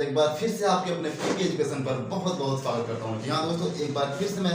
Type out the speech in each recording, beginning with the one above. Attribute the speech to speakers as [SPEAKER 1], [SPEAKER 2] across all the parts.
[SPEAKER 1] एक बार फिर से आपके अपने पीके एजुकेशन पर बहुत बहुत स्वागत करता हूँ। जी हाँ दोस्तों, एक बार फिर से मैं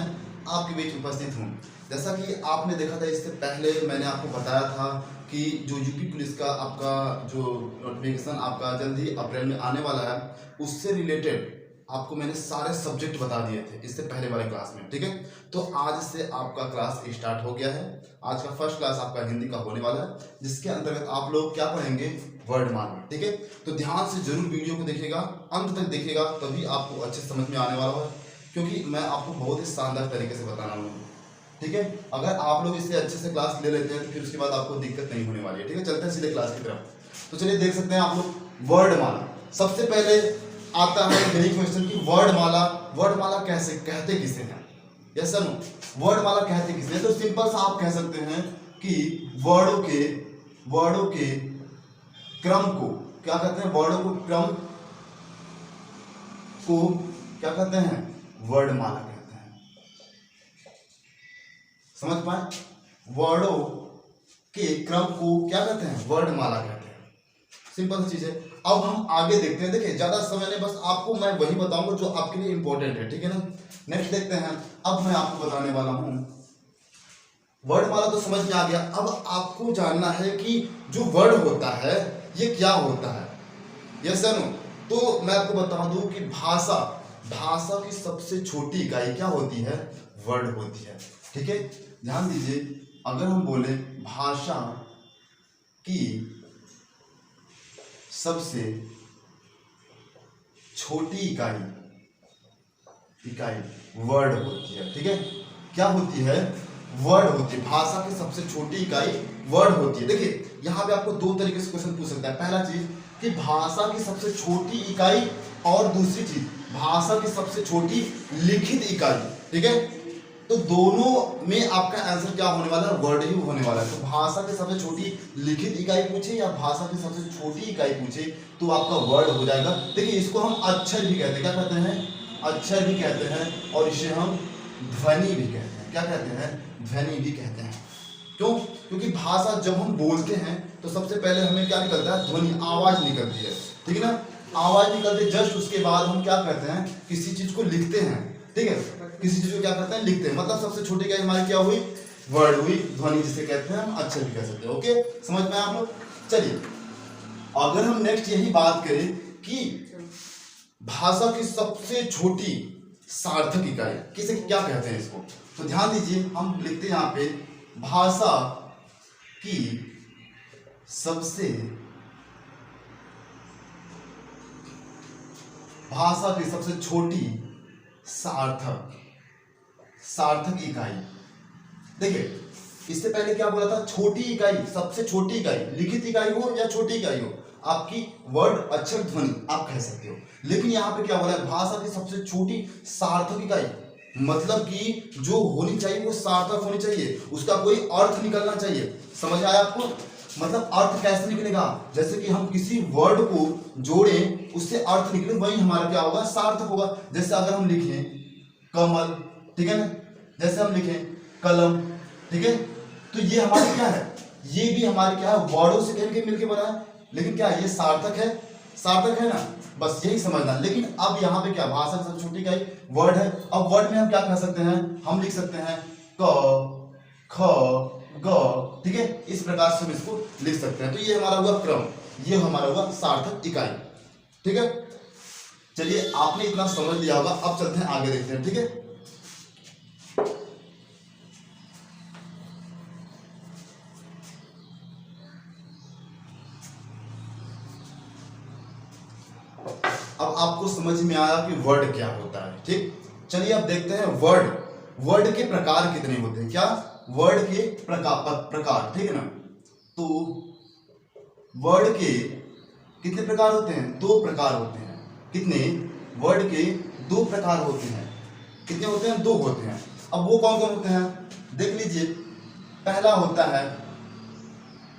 [SPEAKER 1] आपके बीच उपस्थित हूँ। जैसा कि आपने देखा था, इससे पहले मैंने आपको बताया था कि जो यूपी पुलिस का आपका जो नोटिफिकेशन आपका जल्द ही अप्रैल में आने वाला है, उससे रिलेटेड आपको मैंने सारे सब्जेक्ट बता दिए थे इससे पहले वाले क्लास में। ठीक है, तो आज से आपका क्लास स्टार्ट हो गया है। आज का फर्स्ट क्लास आपका हिंदी का होने वाला है, जिसके अंतर्गत आप लोग क्या पढ़ेंगे, वर्णमाला। ठीक है, तो ध्यान से जरूर वीडियो को देखिएगा, अंत तक देखिएगा, तभी आपको अच्छे समझ में आने वाला है, क्योंकि मैं आपको बहुत ही शानदार तरीके से बताना हूँ। ठीक है, अगर आप लोग इससे अच्छे से क्लास ले लेते हैं तो फिर उसके बाद आपको दिक्कत नहीं होने वाली है। ठीक है, चलते हैं सीधे क्लास की तरफ। तो चलिए देख सकते हैं आप लोग वर्णमाला। सबसे पहले आता है यही क्वेश्चन की वर्णमाला, वर्णमाला कैसे कहते किसे हैं? यस सर, वर्णमाला कहते किसे हैं? तो सिंपल सा आप कह सकते हैं कि वर्डों के क्रम को क्या कहते हैं? वर्डों को क्रम को क्या कहते हैं? वर्णमाला कहते हैं। समझ पाए? वर्डों के क्रम को क्या कहते हैं? वर्णमाला कहते हैं। सिंपल सी चीज है। अब हम आगे देखते हैं। देखिए, ज्यादा समय नहीं, बस आपको मैं वही बताऊंगा जो आपके लिए इंपॉर्टेंट है। ठीक है ना? नेक्स्ट देखते हैं। अब मैं आपको बताने वाला हूं, वर्णमाला तो समझ में आ गया। अब आपको जानना है कि जो वर्ड होता है ये क्या होता है। यस सर, तो मैं आपको बता दूं कि भाषा की सबसे छोटी इकाई क्या होती है? वर्ड होती है। ठीक है, ध्यान दीजिए, अगर हम बोले भाषा की सबसे छोटी इकाई वर्ड होती है। ठीक है, क्या होती है? वर्ड होती है। भाषा की सबसे छोटी इकाई वर्ड होती है। देखिए, यहां पे आपको दो तरीके से क्वेश्चन पूछ सकता है। पहला चीज कि भाषा की सबसे छोटी इकाई, और दूसरी चीज भाषा की सबसे छोटी लिखित इकाई। ठीक है, तो दोनों में आपका आंसर क्या होने वाला है? वर्ड ही होने वाला है। तो भाषा की सबसे छोटी लिखित इकाई पूछे या भाषा की सबसे छोटी इकाई पूछे तो आपका वर्ड हो जाएगा। देखिए, इसको हम अक्षर भी कहते हैं। क्या कहते हैं? अक्षर भी कहते हैं, और इसे हम ध्वनि भी कहते हैं। क्या कहते हैं? ध्वनि भी कहते हैं। क्यों? क्योंकि भाषा जब हम बोलते हैं तो सबसे पहले हमें क्या निकलता है? ध्वनि, आवाज निकलती है। ठीक है ना? आवाज निकलती है, जस्ट उसके बाद हम क्या करते हैं? किसी चीज को लिखते हैं। ठीक है, किसी चीज को क्या करते हैं? लिखते हैं। मतलब सबसे छोटी इकाई हमारी क्या हुई? वर्ड हुई। ध्वनि जिसे कहते हैं हम अक्षर भी कह सकते हैं। ओके, समझ में आप लोग? चलिए, अगर हम नेक्स्ट यही बात करें कि भाषा की सबसे छोटी सार्थक इकाई किसे क्या कहते हैं इसको, तो ध्यान दीजिए, हम लिखते हैं यहाँ पे भाषा की सबसे छोटी सार्थक इकाई। देखिए, इससे पहले क्या बोला था? छोटी इकाई, सबसे छोटी इकाई, लिखित इकाई हो या छोटी इकाई हो, आपकी वर्ड, अक्षर, ध्वनि आप कह सकते हो। लेकिन यहाँ पे क्या बोला है? भाषा की सबसे छोटी सार्थक इकाई, मतलब कि जो होनी चाहिए वो सार्थक होनी चाहिए, उसका कोई अर्थ निकलना चाहिए। समझ आया आपको? मतलब अर्थ कैसे निकलेगा? जैसे कि हम किसी वर्ड को जोड़ें, उससे अर्थ निकले, वही हमारा क्या होगा? सार्थक होगा। जैसे अगर हम लिखें कमल, ठीक है ना? जैसे हम लिखें कलम, ठीक है, तो ये हमारे क्या है? ये भी हमारे क्या है? वर्डों से मिलके बना है। लेकिन क्या ये सार्थक है? सार्थक है ना? बस यही समझना। लेकिन अब यहाँ पे क्या? भाषा की सबसे छोटी इकाई वर्ड है। अब वर्ड में हम क्या कह सकते हैं? हम लिख सकते हैं क, ख, ग। ठीक है, इस प्रकार से हम इसको लिख सकते हैं। तो ये हमारा हुआ क्रम, ये हमारा हुआ सार्थक इकाई। ठीक है, चलिए, आपने इतना समझ लिया होगा। अब चलते हैं आगे, देखते हैं। ठीक है, अब आपको समझ में आया कि वर्ड क्या होता है। ठीक, चलिए अब देखते हैं वर्ड के प्रकार कितने होते हैं। क्या? वर्ड के प्रकार। ठीक है ना? तो वर्ड के कितने प्रकार होते हैं? दो प्रकार होते हैं। कितने? वर्ड के दो प्रकार होते हैं। कितने होते हैं? दो होते हैं। अब वो कौन कौन होते हैं? देख लीजिए, पहला होता है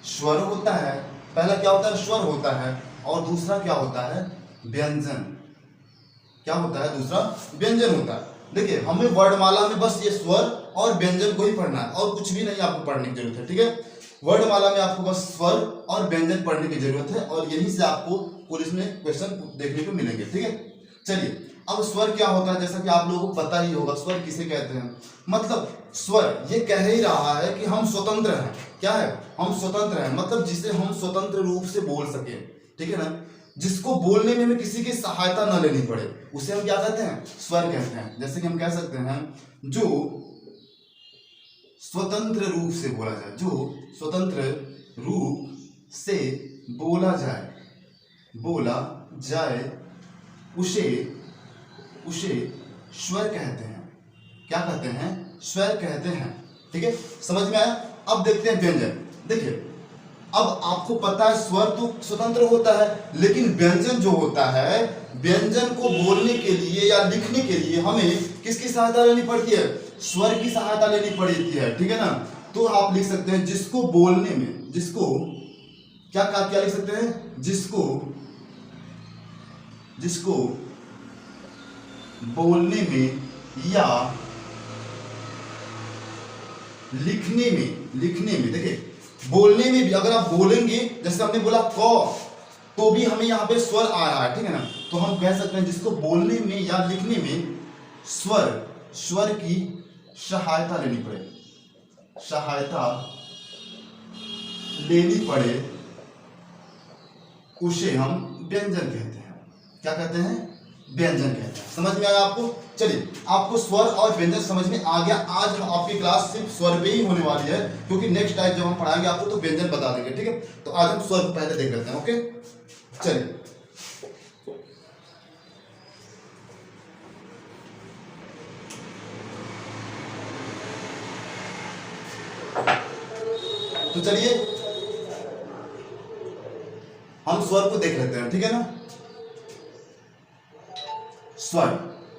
[SPEAKER 1] स्वर होता है। पहला क्या होता है? स्वर होता है। और दूसरा क्या होता है? व्यंजन। क्या होता है? दूसरा व्यंजन होता है। देखिए, हमें वर्णमाला में बस ये स्वर और व्यंजन को ही पढ़ना है, और कुछ भी नहीं आपको पढ़ने की जरूरत है। ठीक है, वर्ड माला में आपको बस स्वर और व्यंजन पढ़ने की जरूरत है और यहीं से आपको पुलिस में क्वेश्चन देखने को मिलेंगे। ठीक है, चलिए अब स्वर क्या होता है, जैसा कि आप लोगों को पता ही होगा स्वर किसे कहते हैं। मतलब स्वर ये कह ही रहा है कि हम स्वतंत्र हैं। क्या है, हम स्वतंत्र हैं, मतलब जिसे हम स्वतंत्र रूप से बोल सके। ठीक है ना, जिसको बोलने में हमें किसी की सहायता न लेनी पड़े, उसे हम क्या कहते हैं, स्वर कहते हैं। जैसे कि हम कह सकते हैं जो स्वतंत्र रूप से बोला जाए, जो स्वतंत्र रूप से बोला जाए उसे स्वर कहते हैं। क्या कहते हैं, स्वर कहते हैं। ठीक है, समझ में आया। अब देखते हैं व्यंजन। देखिए अब आपको पता है स्वर तो स्वतंत्र होता है, लेकिन व्यंजन जो होता है, व्यंजन को बोलने के लिए या लिखने के लिए हमें किसकी सहायता लेनी पड़ती है, स्वर की सहायता लेनी पड़ती है। ठीक है ना, तो आप लिख सकते हैं जिसको बोलने में, जिसको क्या क्या लिख सकते हैं, जिसको बोलने में या लिखने में देखिए बोलने में भी अगर आप बोलेंगे, जैसे हमने बोला क, तो भी हमें यहाँ पे स्वर आ रहा है। ठीक है ना, तो हम कह सकते हैं जिसको बोलने में या लिखने में स्वर की सहायता लेनी पड़े उसे हम व्यंजन कहते हैं। क्या कहते हैं, व्यंजन कहते हैं। समझ में आया आपको। चलिए आपको स्वर और व्यंजन समझ में आ गया। आज हम आपकी क्लास सिर्फ स्वर पे ही होने वाली है, क्योंकि नेक्स्ट टाइम जब हम पढ़ाएंगे आपको तो व्यंजन बता देंगे। ठीक है, तो आज हम स्वर को पहले देख लेते हैं। ओके, चलिए तो चलिए हम स्वर को देख लेते हैं। ठीक है ना, स्वर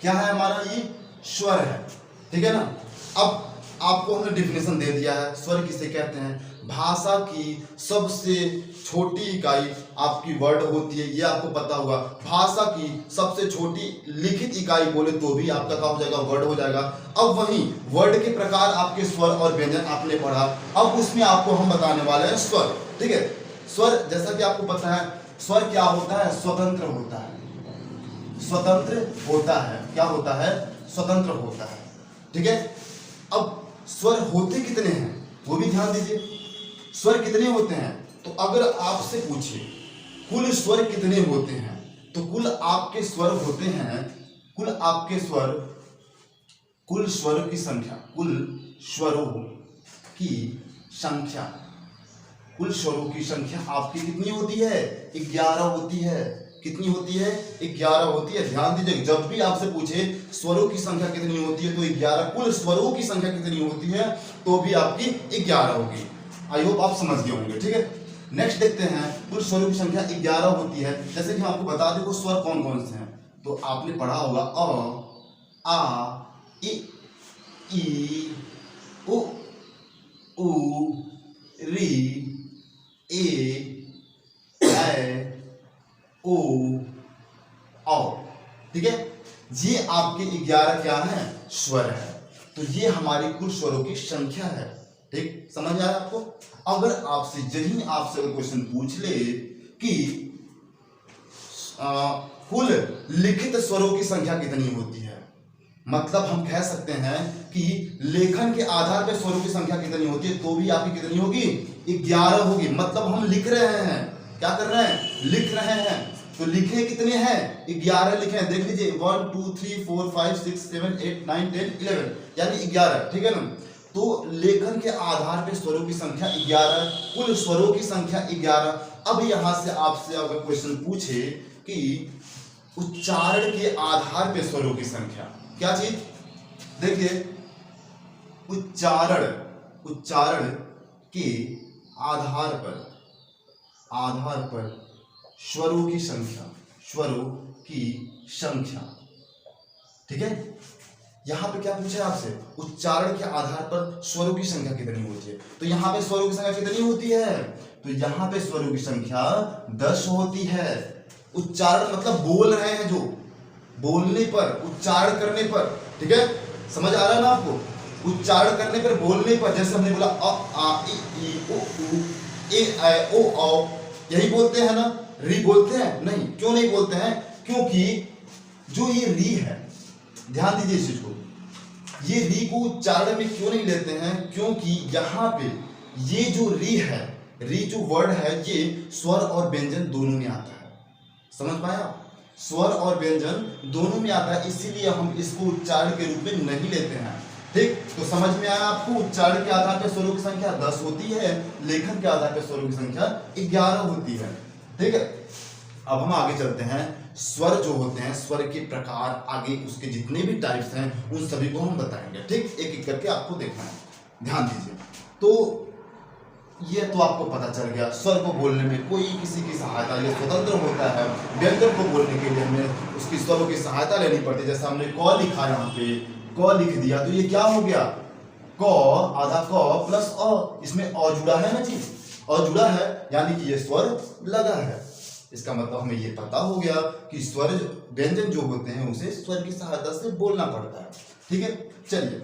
[SPEAKER 1] क्या है हमारा, ये स्वर है। ठीक है ना, अब आपको हमने डिफिनेशन दे दिया है स्वर किसे कहते हैं। भाषा की सबसे छोटी इकाई आपकी वर्ड होती है, ये आपको पता होगा। भाषा की सबसे छोटी लिखित इकाई बोले तो भी आपका क्या हो जाएगा, वर्ड हो जाएगा। अब वहीं वर्ड के प्रकार आपके स्वर और व्यंजन आपने पढ़ा, अब उसमें आपको हम बताने वाले हैं स्वर। ठीक है, स्वर जैसा कि आपको पता है स्वर क्या होता है, स्वतंत्र होता है। क्या होता है, स्वतंत्र होता है। ठीक है, अब स्वर होते कितने हैं वो भी ध्यान दीजिए। स्वर कितने होते हैं, तो अगर आपसे पूछे कुल स्वर कितने होते हैं, तो कुल आपके स्वर होते हैं, कुल स्वरों की संख्या, कुल स्वरों की संख्या आपकी कितनी होती है, 11 होती है। कितनी होती है, 11 होती है। ध्यान दीजिए, जब भी आपसे पूछे स्वरों की संख्या कितनी होती है तो 11, कुल स्वरों की संख्या कितनी होती है तो भी आपकी 11 होगी। आई होप आप समझ गए होंगे। ठीक है, नेक्स्ट देखते हैं कुल स्वरों की संख्या 11 होती है। जैसे कि हम आपको बता दें वो स्वर कौन कौन से हैं, तो आपने पढ़ा होगा अ, आ, ई, उ, री, ए, ओ, औ। ठीक है, ये आपके 11 क्या है, स्वर है। तो ये हमारी कुल स्वरों की संख्या है। ठीक, समझ आया आपको। अगर आपसे क्वेश्चन पूछ ले कि कुल लिखित स्वरों की संख्या कितनी होती है, मतलब हम कह सकते हैं कि लेखन के आधार पर स्वरों की संख्या कितनी होती है, तो भी आपकी कितनी होगी, 11 होगी। मतलब हम लिख रहे हैं, क्या कर रहे हैं, लिख रहे हैं। तो लिखे कितने हैं, 11 लिखे हैं। देख लीजिए 1 2 3 4 5 6 7 8 9 10 11 यानी 11। ठीक है ना, तो लेखन के आधार पर स्वरों की संख्या 11, कुल स्वरों की संख्या 11। अब यहां से आपसे अगर क्वेश्चन पूछे कि उच्चारण के आधार पर स्वरों की संख्या, क्या चीज, देखिए उच्चारण के आधार पर स्वरों की संख्या। ठीक है, यहां पे क्या पूछा है आपसे, उच्चारण के आधार पर स्वरों की संख्या कितनी होती है। तो यहां पे स्वरों की संख्या कितनी होती है, तो यहां पे स्वरों की संख्या 10 होती है। उच्चारण मतलब बोल रहे हैं, जो बोलने पर, उच्चारण करने पर। ठीक है, समझ आ रहा है ना आपको। उच्चारण करने पर, बोलने पर, जैसे हमने बोला अ आ इ ई उ ऊ ए ऐ ओ औ, यही बोलते हैं ना? री बोलते हैं? नहीं। क्यों नहीं बोलते हैं? क्योंकि जो ये री है, ध्यान दीजिए इस चीज को, ये री को उच्चारण में क्यों नहीं लेते हैं? क्योंकि यहाँ पे ये जो री है, री जो वर्ड है, ये स्वर और व्यंजन दोनों में आता है। समझ पाया? स्वर और व्यंजन दोनों में आता है, इसीलिए हम इसको उच्चारण के रूप में नहीं लेते हैं। ठीक, तो समझ में आया आपको? उच्चारण के आधार पर स्वरों की संख्या 10 होती है, लेखन के आधार पर स्वरों की संख्या 11 होती है। ठीक है, अब हम आगे चलते हैं। स्वर जो होते हैं, स्वर के प्रकार, आगे उसके जितने भी टाइप्स हैं उन सभी को हम बताएंगे। ठीक, एक एक करके आपको देखना है, ध्यान दीजिए। तो ये तो आपको पता चल गया, स्वर को बोलने में कोई किसी की सहायता, ये स्वतंत्र होता है। व्यंजन को बोलने के लिए हमें उसकी स्वरों की सहायता लेनी पड़ती है। जैसे हमने क लिखा, यहाँ पे क लिख दिया, तो ये क्या हो गया? क आधा क प्लस अ, इसमें अ जुड़ा है ना जी, अ जुड़ा है, यानी कि ये स्वर लगा है। इसका मतलब हमें ये पता हो गया कि स्वर व्यंजन जो होते हैं उसे स्वर की सहायता से बोलना पड़ता है। ठीक है, चलिए